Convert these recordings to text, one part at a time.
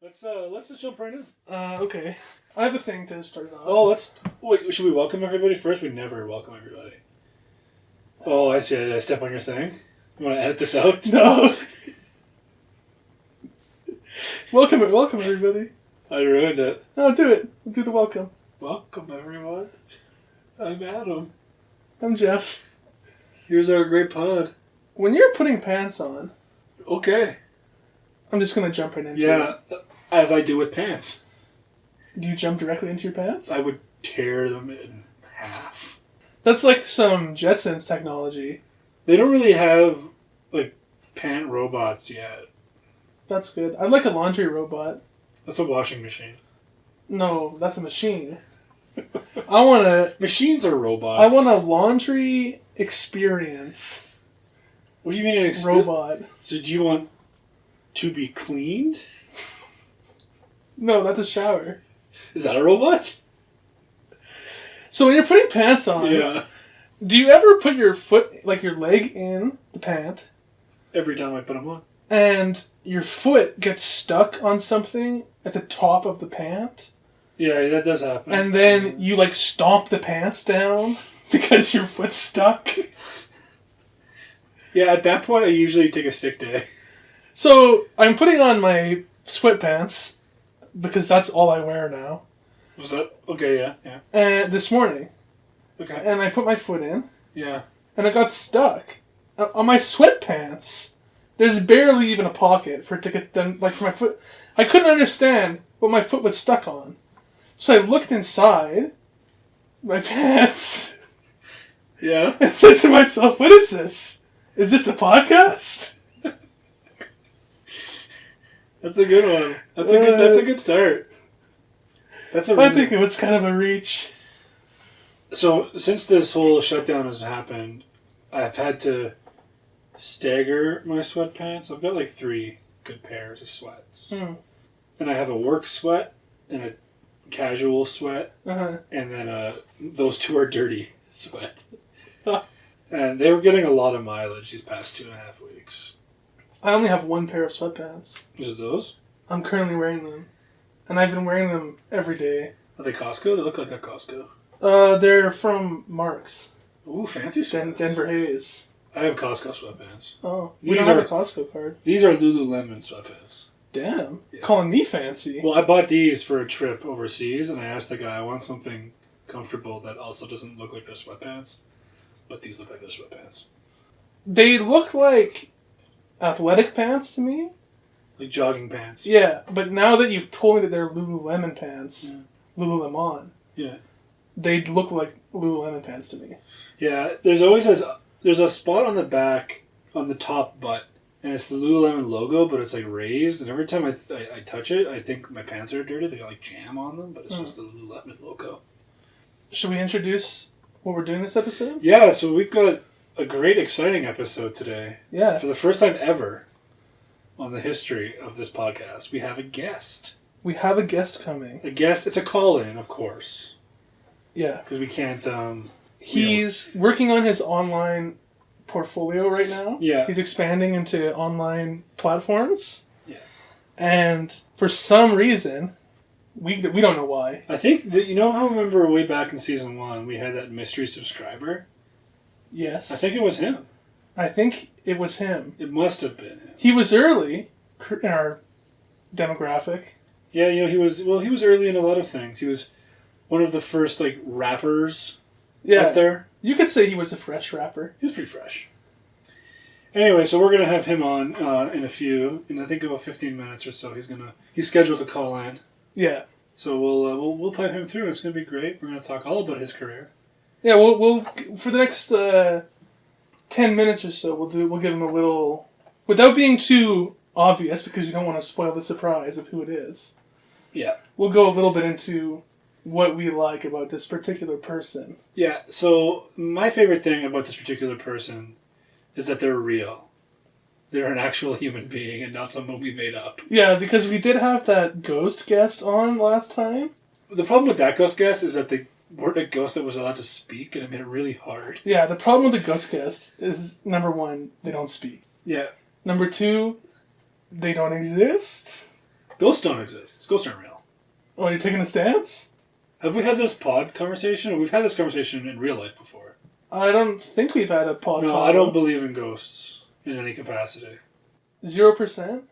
Let's just jump right in. Okay. I have a thing to start off. Oh, wait. Should we welcome everybody first? We never welcome everybody. Oh, I see. Did I step on your thing? You want to edit this out? No. Welcome everybody. I ruined it. No, do it. Do the welcome. Welcome everyone. I'm Adam. I'm Jeff. Here's our great pod. When you're putting pants on, Okay. I'm just gonna jump right into Yeah, it. as I do with pants. Do you jump directly into your pants? I would tear them in half. That's like some Jetsons technology. They don't really have like pant robots yet. That's good. I'd like a laundry robot. That's a washing machine. No, that's a machine. I want a Machines are robots. a laundry experience What do you mean an robot. So do you want to be cleaned? No, that's a shower. Is that a robot? So when you're putting pants on, Yeah. do you ever put your foot, like your leg in the pant, Every time I put them on. and your foot gets stuck on something at the top of the pant, Yeah, that does happen. and then you like stomp the pants down because your foot's stuck? Yeah, at that point I usually take a sick day. So I'm putting on my sweatpants because that's all I wear now. Was that okay? Yeah. And this morning, Okay. and I put my foot in, Yeah. and it got stuck on my sweatpants. There's barely even a pocket for it to get them, like for my foot. I couldn't understand what my foot was stuck on, so I looked inside my pants Yeah. and said to myself, "What is this? Is this a podcast?" That's a good one. That's a good start. That's a. I think it was kind of a reach. So since this whole shutdown has happened, I've had to stagger my sweatpants. I've got like 3 good pairs of sweats, and I have a work sweat and a casual sweat, Uh-huh. and then those 2 are dirty sweat. And they were getting a lot of mileage these past 2.5 weeks. I only have one pair of sweatpants. Is it those? I'm currently wearing them, and I've been wearing them every day. Are they Costco? They look like they're Costco. They're from Mark's, Ooh, fancy sweats. Denver Hayes. I have Costco sweatpants. Oh, we These don't have are- a Costco card. These are Lululemon sweatpants. Damn, Yeah. calling me fancy. Well, I bought these for a trip overseas, and I asked the guy, I want something comfortable that also doesn't look like they're sweatpants, but these look like they're sweatpants. They look like athletic pants to me. Like jogging pants. Yeah, but now that you've told me that they're Lululemon pants, Yeah. Lululemon, Yeah. they look like Lululemon pants to me. Yeah, there's a spot on the back, on the top butt, and it's the Lululemon logo, but it's like raised, and every time I touch it, I think my pants are dirty. They got like jam on them, but it's just the Lululemon logo. Should we introduce what we're doing this episode? Yeah, so we've got a great, exciting episode today. Yeah. For the first time ever on the history of this podcast, we have a guest. We have a guest coming. A guest, it's a call-in, of course, Yeah. because we can't, He's working on his online portfolio right now. Yeah. He's expanding into online platforms. Yeah. And for some reason, we don't know why. I think that, you know how, remember way back in season 1, we had that mystery subscriber? Yes. I think it was him. I think it was him. It must have been him. He was early in our demographic. Yeah, you know, he was early in a lot of things. He was one of the first, like, rappers Yeah. out there. You could say he was a fresh rapper. He was pretty fresh. Anyway, so we're going to have him on in I think about 15 minutes or so. He's scheduled to call in. Yeah. So we'll pipe him through. It's going to be great. We're going to talk all about his career. Yeah, we'll for the next 10 minutes or so, we'll give him a little, without being too obvious, because you don't want to spoil the surprise of who it is. Yeah. We'll go a little bit into what we like about this particular person. Yeah, so my favorite thing about this particular person is that they're real. They're an actual human being and not someone we made up. Yeah, because we did have that ghost guest on last time. The problem with that ghost guest is that they weren't a ghost that was allowed to speak, and it made it really hard. Yeah, the problem with the ghost guests is, number 1, they don't speak. Yeah. Number 2, they don't exist. Ghosts don't exist. Ghosts aren't real. Oh, you're taking a stance? Have we had this pod conversation? We've had this conversation in real life before. I don't think we've had a pod. No, I don't believe in ghosts in any capacity. 0%?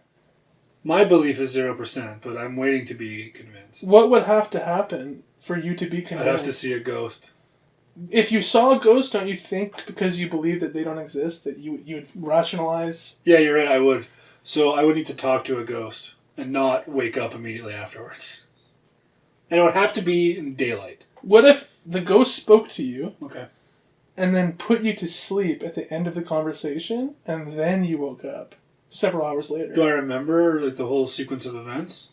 My belief is 0%, but I'm waiting to be convinced. What would have to happen for you to be convinced? I'd have to see a ghost. If you saw a ghost, don't you think because you believe that they don't exist that you would rationalize? Yeah, you're right, I would. So I would need to talk to a ghost and not wake up immediately afterwards. And it would have to be in daylight. What if the ghost spoke to you Okay. and then put you to sleep at the end of the conversation and then you woke up several hours later? Do I remember like the whole sequence of events?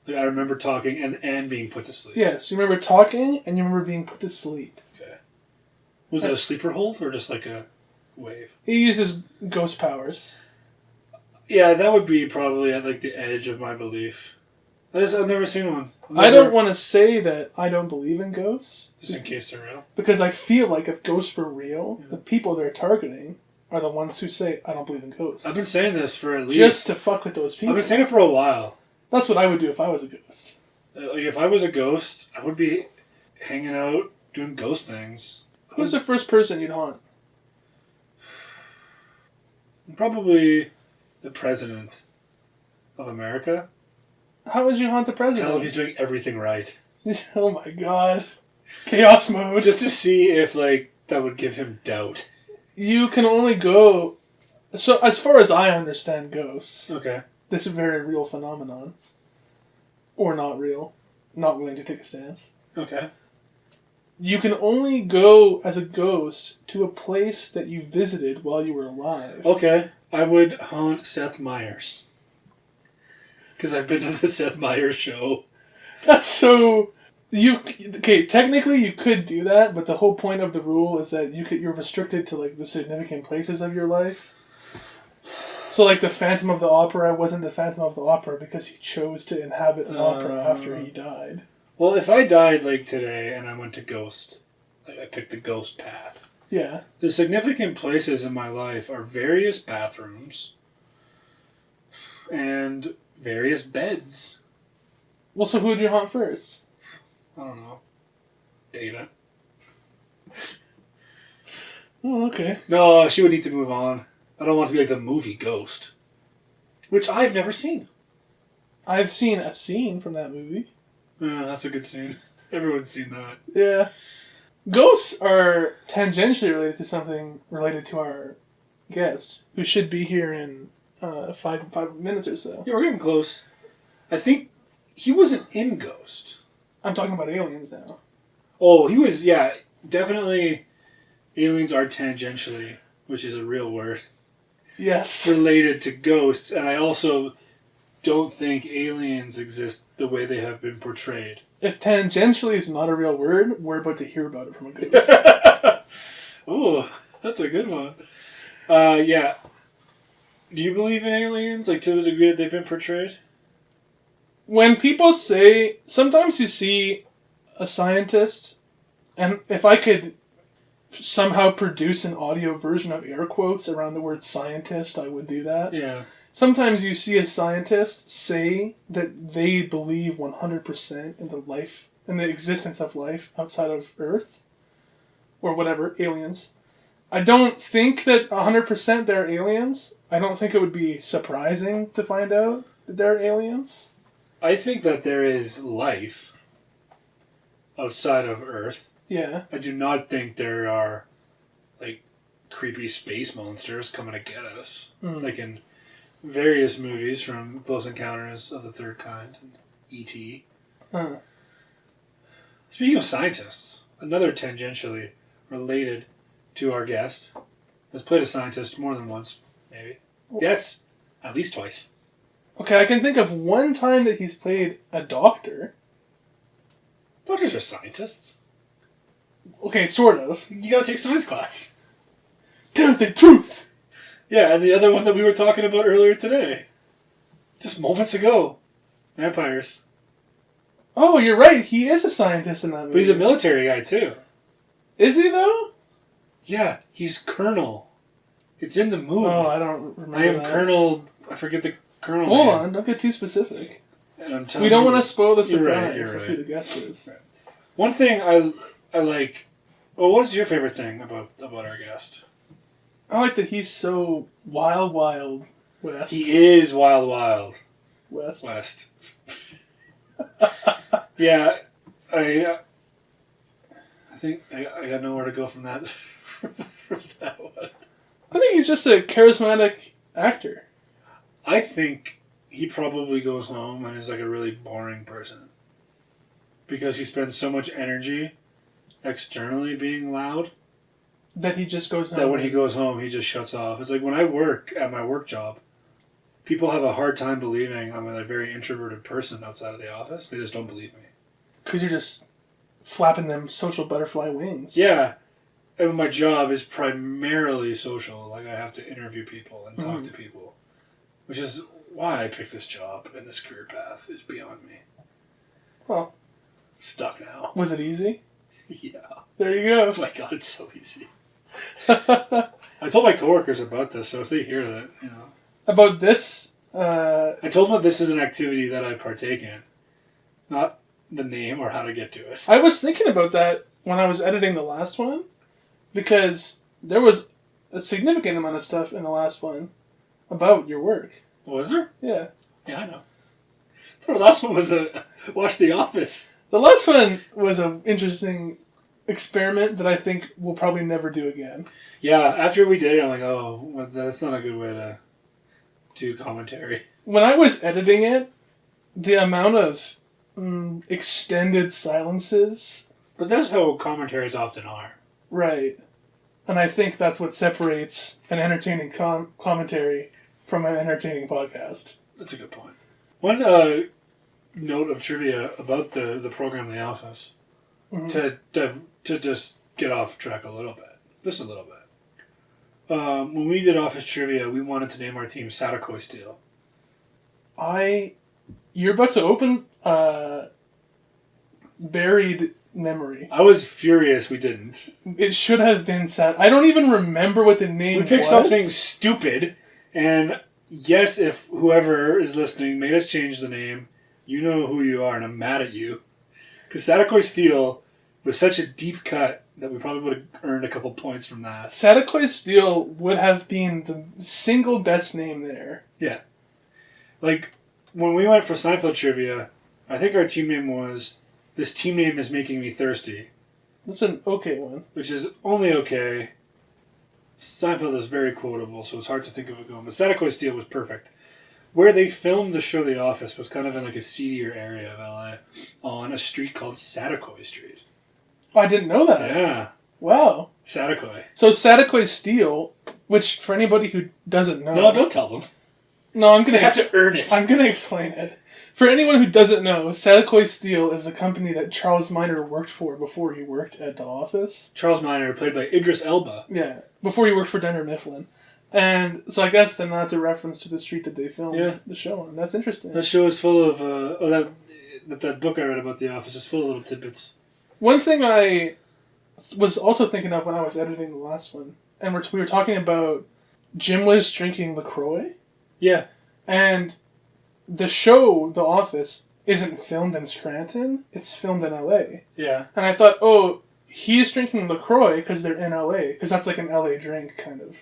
Like, I remember talking and being put to sleep. Yes, you remember talking and you remember being put to sleep. Okay. Was it a sleeper hold or just like a wave? He uses ghost powers. Yeah, that would be probably at like the edge of my belief. I've never seen one. I don't want to say that I don't believe in ghosts. Just in case they're real. Because I feel like if ghosts were real, the people they're targeting are the ones who say, I don't believe in ghosts. I've been saying this for at least... Just to fuck with those people. I've been saying it for a while. That's what I would do if I was a ghost. Like if I was a ghost, I would be hanging out, doing ghost things. Who's the first person you'd haunt? Probably the president of America. How would you haunt the president? Tell him he's doing everything right. Oh my god. Chaos mode. Just to see if, like, that would give him doubt. You can only go... So, as far as I understand ghosts, Okay. this is a very real phenomenon. Or not real. Not willing to take a stance. Okay. You can only go as a ghost to a place that you visited while you were alive. Okay. I would haunt Seth Meyers. Because I've been to the Seth Meyers show. That's so... Okay, technically you could do that, but the whole point of the rule is that you're restricted to like the significant places of your life. So like the Phantom of the Opera wasn't the Phantom of the Opera because he chose to inhabit an opera after he died. Well, if I died like today and I went to Ghost, like I picked the Ghost path. Yeah. The significant places in my life are various bathrooms and various beds. Well, so who would you haunt first? I don't know. Dana. Oh, okay. No, she would need to move on. I don't want to be like the movie Ghost. Which I've never seen. I've seen a scene from that movie. That's a good scene. Everyone's seen that. Yeah. Ghosts are tangentially related to something related to our guest, who should be here in 5 minutes or so. Yeah, we're getting close. I think he wasn't in Ghost. I'm talking about aliens now. Oh, he was, yeah, definitely aliens are tangentially, which is a real word, Yes. related to ghosts, and I also don't think aliens exist the way they have been portrayed. If tangentially is not a real word, we're about to hear about it from a ghost. Oh, that's a good one. Yeah. Do you believe in aliens, like to the degree that they've been portrayed? When people say, sometimes you see a scientist, and if I could somehow produce an audio version of air quotes around the word scientist, I would do that. Yeah. Sometimes you see a scientist say that they believe 100% in the existence of life outside of Earth, or whatever, aliens. I don't think that 100% they're aliens. I don't think it would be surprising to find out that they're aliens. I think that there is life outside of Earth. Yeah. I do not think there are, like, creepy space monsters coming to get us. Like in various movies from Close Encounters of the Third Kind and E.T. Speaking of scientists, another tangentially related to our guest has played a scientist more than once, maybe. Yes, at least twice. Okay, I can think of one time that he's played a doctor. Doctors are scientists. Okay, sort of. You gotta take science class. Tell the truth! Yeah, and the other one that we were talking about earlier today. Just moments ago. Vampires. Oh, you're right. He is a scientist in that movie. But he's a military guy, too. Is he, though? Yeah, he's Colonel. It's in the movie. Oh, I don't remember I am that. Colonel... I forget the Colonel Hold name. on, don't get too specific. And I'm telling We don't you, want to spoil the you're right, surprise you're of right. who the guest is. Right. One thing I like. Well, what is your favorite thing about our guest? I like that he's so wild west. He is wild west. Yeah, I think I got nowhere to go from that. From that one. I think he's just a charismatic actor. I think he probably goes home and is like a really boring person because he spends so much energy externally being loud That he just goes that when he goes home he just shuts off. It's like when I work at my work job, people have a hard time believing I'm a very introverted person outside of the office. They just don't believe me. Because you're just flapping them social butterfly wings. Yeah. And my job is primarily social. Like, I have to interview people and talk to people. Which is why I picked this job and this career path is beyond me. Well. Stuck now. Was it easy? Yeah. There you go. Oh my god, it's so easy. I told my coworkers about this, so if they hear that, you know. About this? I told them this is an activity that I partake in. Not the name or how to get to it. I was thinking about that when I was editing the last one. Because there was a significant amount of stuff in the last one about your work. Was there? Yeah. Yeah, I know. The last one was watch The Office. The last one was an interesting experiment that I think we'll probably never do again. Yeah, after we did it, I'm like, oh, well, that's not a good way to do commentary. When I was editing it, the amount of extended silences... But that's how commentaries often are. Right. And I think that's what separates an entertaining commentary from an entertaining podcast. That's a good point. One note of trivia about the program The Office, to just get off track a little bit. Just a little bit. When we did Office Trivia, we wanted to name our team Sadakoi Steel. You're about to open buried memory. I was furious we didn't. It should have been sad. I don't even remember what the name was. We picked something stupid, and yes, if whoever is listening made us change the name, you know who you are, and I'm mad at you. Because Sadakoi Steel was such a deep cut that we probably would have earned a couple points from that. Sadakoi Steel would have been the single best name there. Yeah. Like, when we went for Seinfeld Trivia, I think our team name was... This team name is making me thirsty. That's an okay one. Which is only okay. Seinfeld is very quotable, so it's hard to think of it going. But Sadakoi Steel was perfect. Where they filmed the show The Office was kind of in like a seedier area of LA on a street called Sadakoi Street. Oh, I didn't know that. Yeah. Wow. Sadakoi. So Sadakoi Steel, which for anybody who doesn't know... No, don't tell them. No, I'm going They have to earn it. I'm going to explain it. For anyone who doesn't know, Sadakoi Steel is the company that Charles Miner worked for before he worked at The Office. Charles Miner, played by Idris Elba. Yeah, before he worked for Dunder Mifflin. And so I guess then that's a reference to the street that they filmed the show on. That's interesting. That show is full of... that book I read about The Office is full of little tidbits. One thing I was also thinking of when I was editing the last one, and we were talking about Jim was drinking LaCroix. Yeah. And the show, The Office, isn't filmed in Scranton. It's filmed in L.A. Yeah. And I thought, oh, he's drinking LaCroix because they're in L.A. Because that's like an L.A. drink, kind of.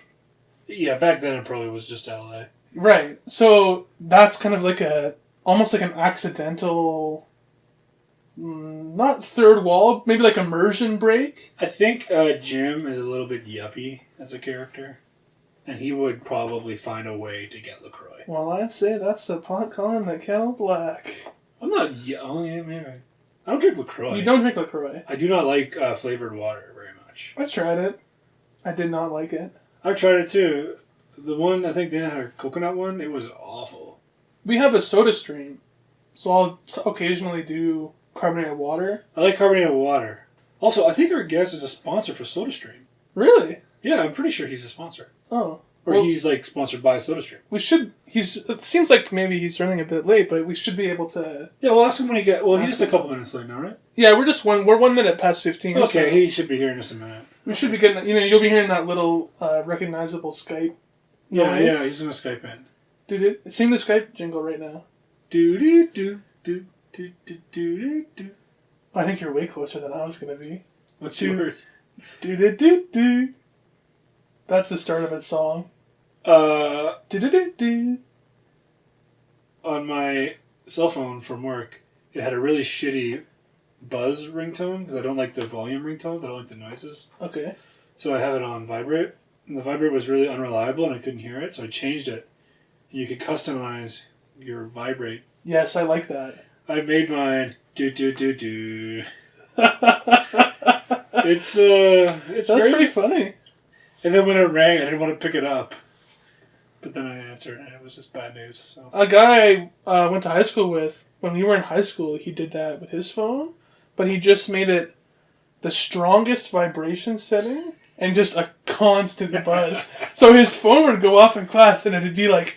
Yeah, back then it probably was just LA. Right. So that's kind of like almost like an accidental, not third wall, maybe like immersion break. I think Jim is a little bit yuppie as a character. And he would probably find a way to get LaCroix. Well, I'd say that's the pot calling the kettle black. I'm not... Oh, yeah, maybe. I don't drink LaCroix. You don't drink LaCroix? I do not like flavored water very much. I tried it. I did not like it. I've tried it too. The one, I think they had a coconut one, it was awful. We have a soda stream, so I'll occasionally do carbonated water. I like carbonated water. Also, I think our guest is a sponsor for SodaStream. Really? Yeah, I'm pretty sure he's a sponsor. Oh. Or he's like sponsored by SodaStream. We should... It seems like maybe he's running a bit late, but we should be able to... Yeah, we'll ask him when he get... Well, he's just a couple minutes late now, right? Yeah, we're 1 minute past 15. Okay, so he should be here in just a minute. we should be getting... you'll be hearing that little recognizable Skype Yeah, noise. yeah, he's going to Skype in. Dude, sing the Skype jingle right now. Do do do do do do do do. I think you're way closer than I was going to be. What's yours? Do do do do. That's the start of its song. Do Do do do. On my cell phone from work, it had a really shitty buzz ringtone because I don't like the volume ringtones. I don't like the noises. Okay. So I have it on vibrate, and the vibrate was really unreliable, and I couldn't hear it. So I changed it. You could customize your vibrate. Yes, I like that. I made mine do do do do. It's That's very pretty funny. And then when it rang, I didn't want to pick it up. But then I answered, and it was just bad news. So A guy I went to high school with, when we were in high school, he did that with his phone, but he just made it the strongest vibration setting and just a constant buzz. So his phone would go off in class, and it'd be like,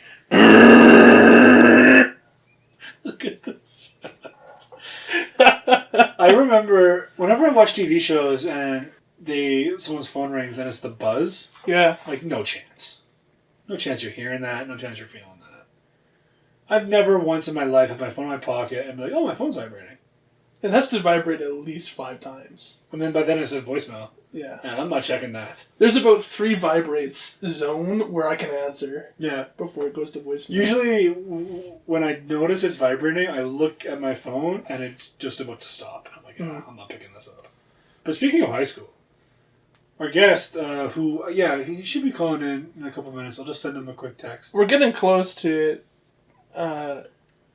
look at this. I remember whenever I watch TV shows and someone's phone rings and it's the buzz, yeah. like no chance. No chance you're hearing that. No chance you're feeling that. I've never once in my life had my phone in my pocket and be like, oh, my phone's vibrating. It has to vibrate at least 5 times. And then by then it said voicemail. Yeah. And I'm not checking that. There's about 3 vibrates zone where I can answer. Yeah. Before it goes to voicemail. Usually, when I notice it's vibrating, I look at my phone and it's just about to stop. I'm like, I'm not picking this up. But speaking of high school, our guest, he should be calling in a couple minutes. I'll just send him a quick text. We're getting close to it.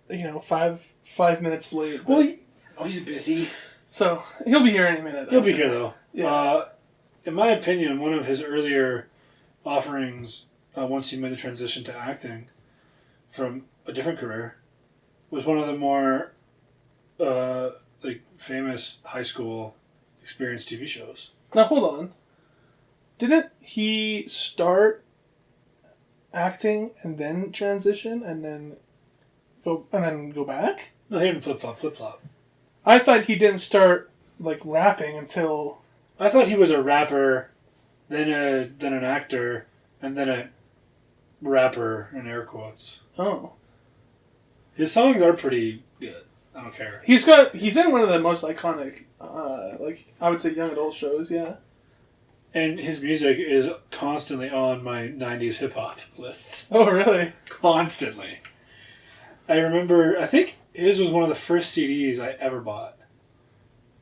5 minutes late. Well, he's busy. So, he'll be here any minute. He'll be here, though. Yeah. In my opinion, one of his earlier offerings, once he made the transition to acting from a different career, was one of the more famous high school experience TV shows. Now, hold on. Didn't he start acting and then transition and then go back? No, he didn't flip-flop. I thought he didn't start rapping until... I thought he was a rapper, then an actor, and then a rapper in air quotes. Oh. His songs are pretty good. I don't care. He's in one of the most iconic, I would say young adult shows, yeah. And his music is constantly on my 90s hip-hop lists. Oh, really? Constantly. I think his was one of the first CDs I ever bought.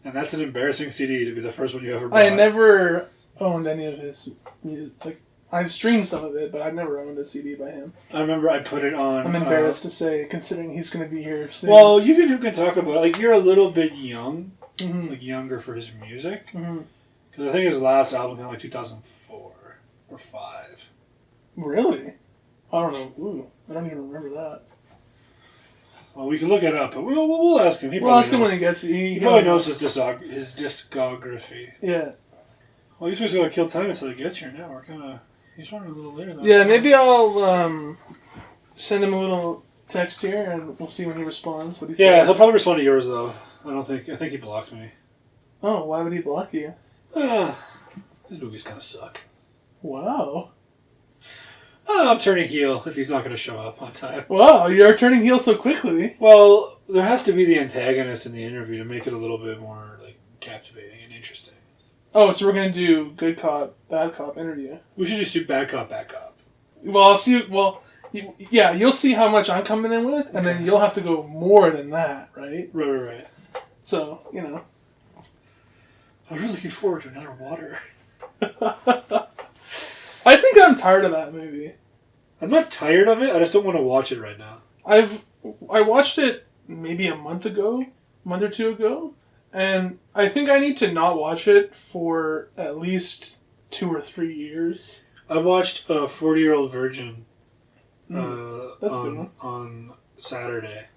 And that's an embarrassing CD to be the first one you ever bought. I never owned any of his music. I've streamed some of it, but I've never owned a CD by him. I remember I put it on... I'm embarrassed to say, considering he's going to be here soon. Well, you can talk about you're a little bit young. Mm-hmm. Younger for his music. Mm-hmm. Because I think his last album came out 2004 or 5. Really? I don't know. Ooh, I don't even remember that. Well, we can look it up, but we'll ask him. We'll ask him when he gets... He probably knows his discography. Yeah. Well, he's just going to kill time until he gets here now. We're kind of... He's running a little later than Yeah, maybe I'll send him a little text here, and we'll see when he responds, what he says. Yeah, he'll probably respond to yours, though. I think he blocked me. Oh, why would he block you? His movies kind of suck. Wow. I'm turning heel if he's not going to show up on time. Wow, you're turning heel so quickly. Well, there has to be the antagonist in the interview to make it a little bit more captivating and interesting. Oh, so we're going to do good cop, bad cop interview. We should just do bad cop, bad cop. Well, I'll see. Well, you'll see how much I'm coming in with, and then you'll have to go more than that, right? Right. So, I'm really looking forward to another water. I think I'm tired of that movie. I'm not tired of it. I just don't want to watch it right now. I watched it maybe a month or two ago, and I think I need to not watch it for at least 2 or 3 years. I watched a 40-Year-Old Virgin That's a good one. On Saturday,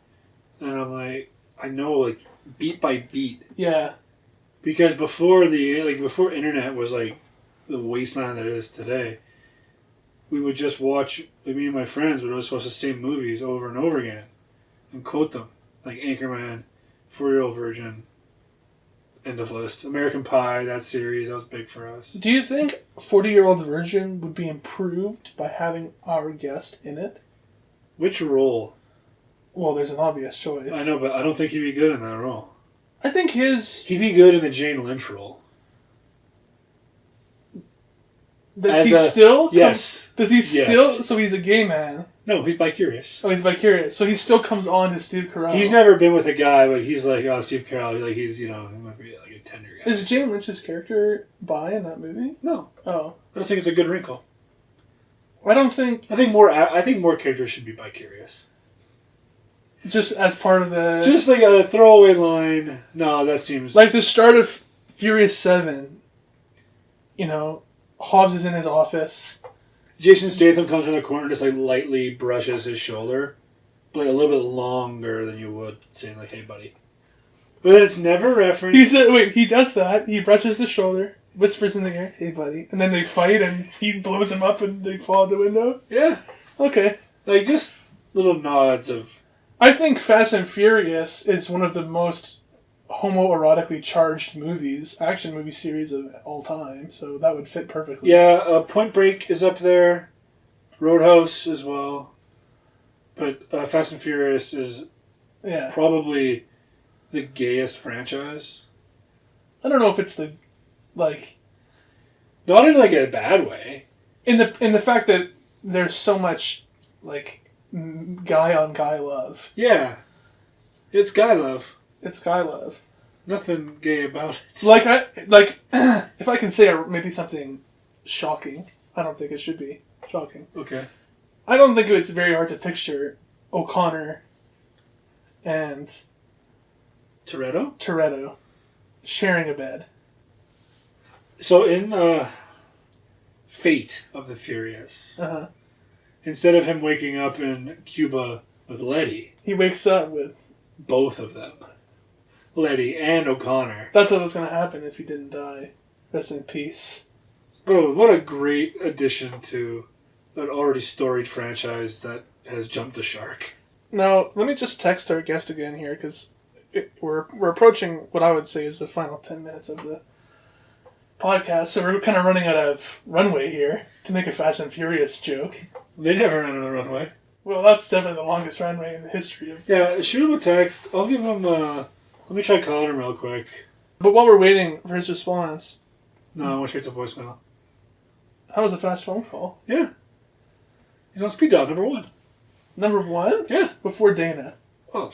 and I'm like, I know beat by beat. Yeah. Because before before internet was the wasteland that it is today, we would just watch. Me and my friends would just watch the same movies over and over again, and quote them like Anchorman, 40-Year-Old Virgin. End of list. American Pie, that series, that was big for us. Do you think 40-Year-Old Virgin would be improved by having our guest in it? Which role? Well, there's an obvious choice. I know, but I don't think he'd be good in that role. I think He'd be good in the Jane Lynch role. Does he still? Yes. Does he still? So he's a gay man. No, he's bicurious. Oh, he's vicarious. So he still comes on to Steve Carell. He's never been with a guy, but he's like, oh, Steve Carell. Like he's, he might be like a tender guy. Is Jane Lynch's character bi in that movie? No. Oh. I just think it's a good wrinkle. I don't think. I think more characters should be bicurious. Just as part of the. Just like a throwaway line. No, that seems like the start of Furious 7. Hobbs is in his office. Jason Statham comes in the corner and just like lightly brushes his shoulder, but like a little bit longer than you would saying like, "Hey, buddy." But then it's never referenced. He does that. He brushes the shoulder, whispers in the ear, "Hey, buddy," and then they fight and he blows him up and they fall out the window. Yeah. Okay. Like just little nods of. I think Fast and Furious is one of the most homoerotically charged action movie series of all time, so that would fit perfectly. Yeah, Point Break is up there, Roadhouse as well, but Fast and Furious is probably the gayest franchise. I don't know if it's not in like a bad way. In the fact that there's so much like guy on guy love. Yeah, it's guy love. It's guy love. Nothing gay about it. If I can say maybe something shocking, I don't think it should be shocking. Okay. I don't think it's very hard to picture O'Connor and Toretto sharing a bed. So in Fate of the Furious, instead of him waking up in Cuba with Letty, he wakes up with both of them. Letty and O'Connor. That's what was going to happen if he didn't die. Rest in peace. Bro, what a great addition to an already storied franchise that has jumped the shark. Now, let me just text our guest again here, because we're approaching what I would say is the final 10 minutes of the podcast, so we're kind of running out of runway here to make a Fast and Furious joke. They never ran out of runway. Well, that's definitely the longest runway in the history of... Yeah, shoot him a text. I'll give him let me try calling him real quick. But while we're waiting for his response... No, I went straight to voicemail. That was a fast phone call. Yeah. He's on speed dial, number 1. Number 1? Yeah. Before Dana. Oh,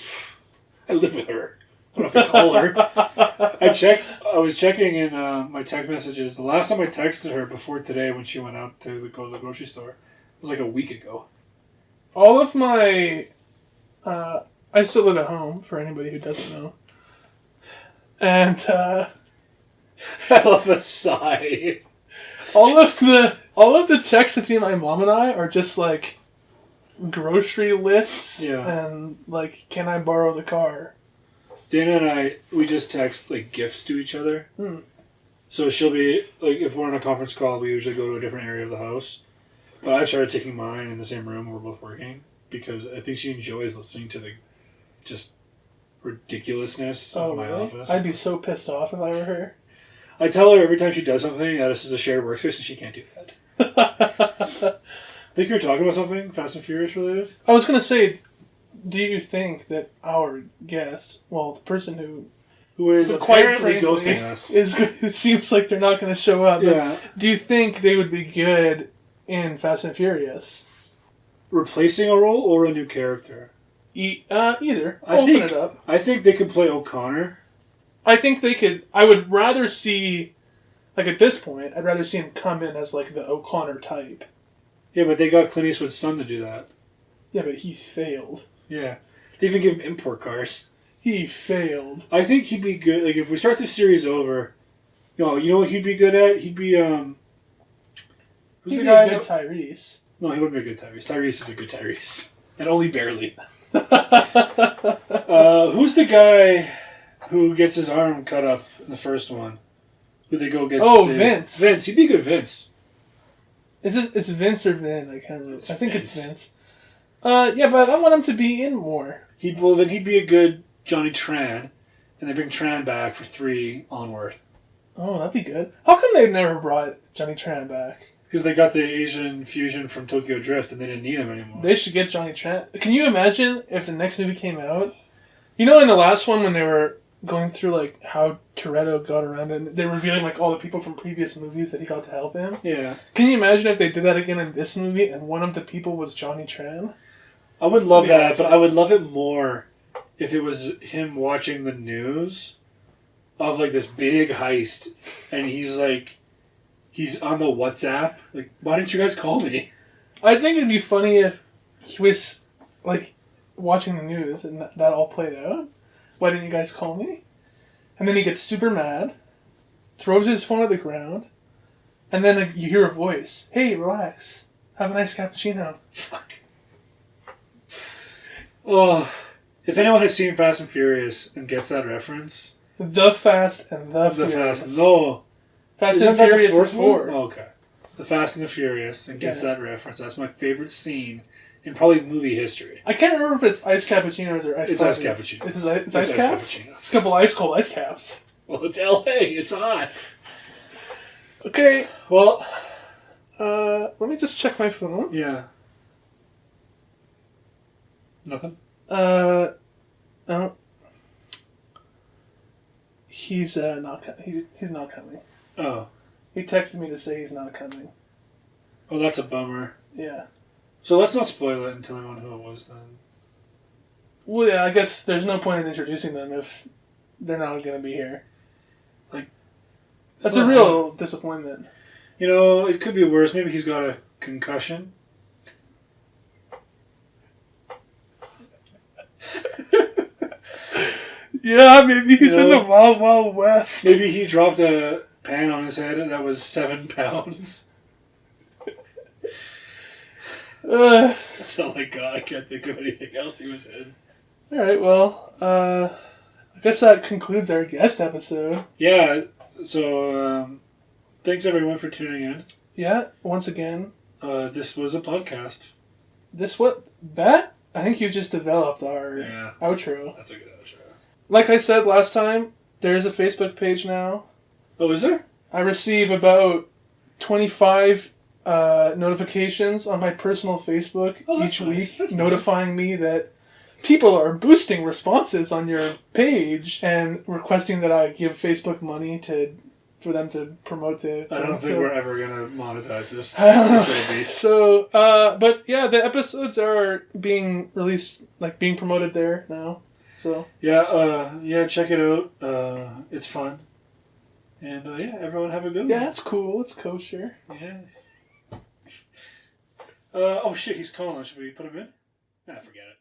I live with her. I don't have to call her. I was checking in my text messages. The last time I texted her before today when she went out to go to the grocery store was like a week ago. All of my... I still live at home, for anybody who doesn't know. And, I love the sigh. all of the texts between my mom and I are just like grocery lists and like, can I borrow the car? Dana and we just text like gifts to each other. So she'll be like, if we're on a conference call, we usually go to a different area of the house. But I've started taking mine in the same room where we're both working because I think she enjoys listening to the just ridiculousness of my office. I'd be so pissed off if I were her. I tell her every time she does something, this is a shared workspace, and she can't do that. I think you were talking about something Fast and Furious related? I was going to say, do you think that our guest, the person who is apparently ghosting us, it seems like they're not going to show up. Yeah. Do you think they would be good in Fast and Furious? Replacing a role or a new character? Either. Open it up. I think they could play O'Connor. I think they could. I would rather see, like at this point, I'd rather see him come in as like the O'Connor type. Yeah, but they got Clint Eastwood's son to do that. Yeah, but he failed. Yeah. They even give him import cars. He failed. I think he'd be good. Like, if we start this series over, you know what he'd be good at? He'd be, He'd be a good Tyrese. No, he wouldn't be a good Tyrese. Tyrese is a good Tyrese. And only barely. Who's the guy who gets his arm cut up in the first one? Who they go get saved? Vince. Vince. He'd be good Vince. It's Vince or Vin? I can't remember. I think it's Vince. Yeah, but I want him to be in more. Then he'd be a good Johnny Tran, and they bring Tran back for 3 onward. Oh, that'd be good. How come they've never brought Johnny Tran back? Because they got the Asian fusion from Tokyo Drift and they didn't need him anymore. They should get Johnny Tran. Can you imagine if the next movie came out? You know, in the last one when they were going through like how Toretto got around and they're revealing like all the people from previous movies that he got to help him? Yeah. Can you imagine if they did that again in this movie and one of the people was Johnny Tran? I would love that, awesome. but I would love it more if it was him watching the news of like this big heist and he's on the WhatsApp. Like, why didn't you guys call me? I think it'd be funny if he was like watching the news and that all played out. Why didn't you guys call me? And then he gets super mad, throws his phone at the ground, and then you hear a voice. Hey, relax. Have a nice cappuccino. Fuck. Oh, if anyone has seen Fast and Furious and gets that reference, The Fast and the Furious. Fast, no, Fast Isn't and that the Furious fourth is 4. one? Oh, okay, the Fast and the Furious and gets Yeah. that reference. That's my favorite scene in probably movie history. I can't remember if it's iced cappuccinos or iced It's iced coffees. cappuccinos. It's ice caps? cappuccinos. It's a couple ice cold ice caps. Well, it's LA. It's hot. Okay, Well, let me just check my phone. yeah. Nothing. Oh. He's he's not coming. Oh. He texted me to say he's not coming. Oh, that's a bummer. Yeah. So let's not spoil it and tell anyone who it was then. Well, yeah, I guess there's no point in introducing them if they're not going to be here. That's a real disappointment. You know, it could be worse. Maybe he's got a concussion. Yeah, maybe he's in No. the Wild Wild West. Maybe he dropped a pan on his head and that was 7 pounds. That's all I got. I can't think of anything else he was in. Alright, well, I guess that concludes our guest episode. Yeah, so thanks everyone for tuning in. Yeah, once again, This was a podcast. I think you just developed our outro. That's a good outro. Like I said last time, there's a Facebook page now. Oh, is there? I receive about 25 notifications on my personal Facebook each week, That's notifying me that people are boosting responses on your page and requesting that I give Facebook money for them to promote the. I don't think we're ever gonna monetize this. I don't know. This So, but yeah, the episodes are being released, like being promoted there now. So yeah, check it out. It's fun, and yeah, everyone have a good one. yeah, it's cool. It's kosher. Yeah. Oh shit, he's calling us. Should we put him in? Nah, forget it.